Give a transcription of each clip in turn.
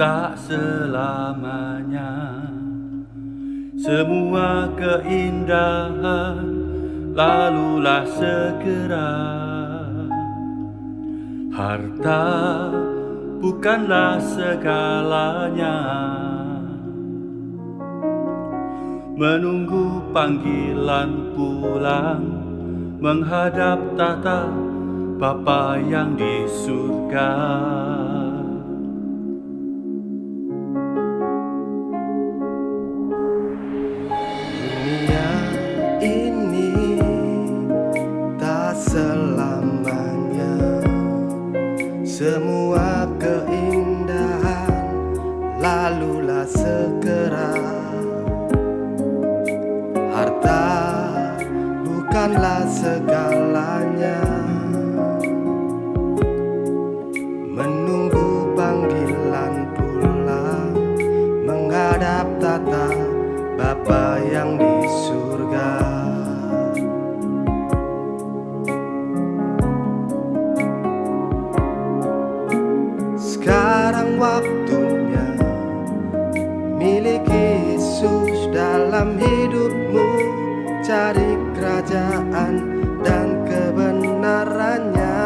tak selamanya. Semua keindahan lalulah segera. Harta bukanlah segalanya. Menunggu panggilan pulang, menghadap tahta Bapa yang di surga. Dunia ini tak selamanya. Semua keindahan lalulah segera. Harta bukanlah segalanya. Menunggu panggilan pulang, menghadap tahta Bapa yang di surga. Sekarang waktunya miliki Yesus dalam hidupmu. Cari kerajaan dan kebenarannya.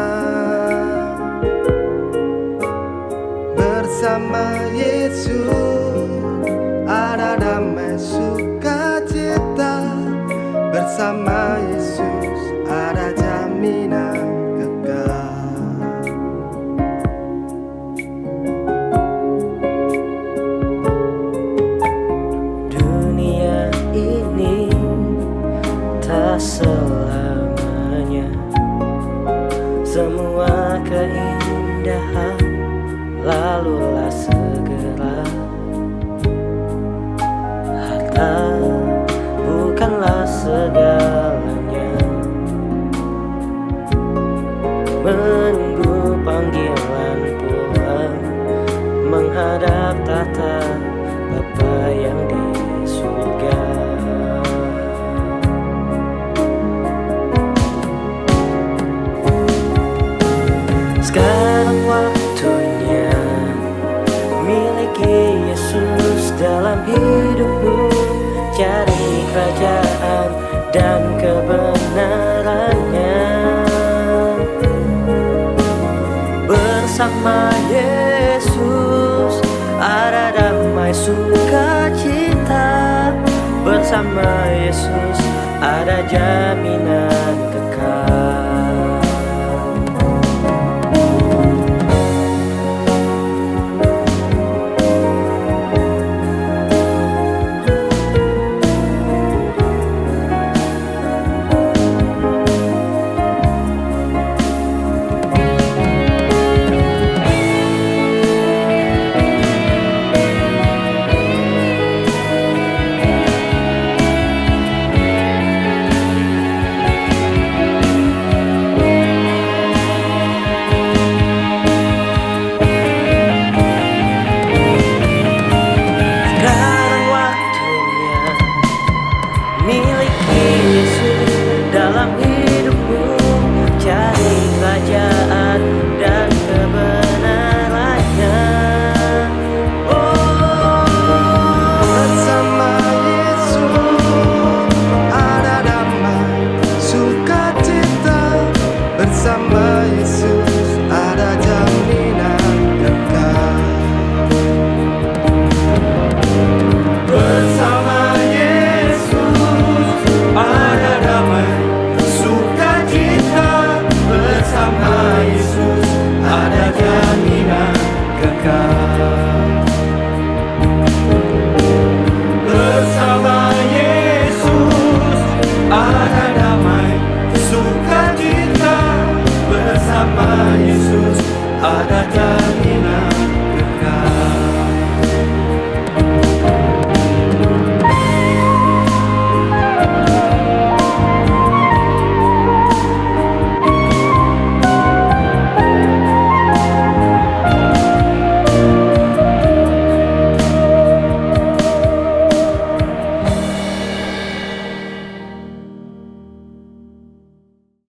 Bersama Yesus ada damai sukacita. Bersama Yesus ada jaminan kekal. Dunia ini tak selamanya. Semua keindahan lalulah segera. Harta bukanlah segalanya. Menunggu panggilan pulang, menghadap tahta Bapa yang di surga. Sekarang waktunya miliki Yesus dalam hidupmu. Cari kerajaan dan kebenarannya. Bersama Yesus ada damai sukacita. Bersama Yesus ada jaminan kekal. Dalam hidupmu cari kerajaan dan kebenarannya. Bersama Yesus ada damai sukacita. Bersama Yesus ada jaminan kekal. Bersama Yesus ada damai sukacita. Bersama Yesus ada jaminan kekal. Bersama Yesus ada damai sukacita. Bersama Yesus ada jaminan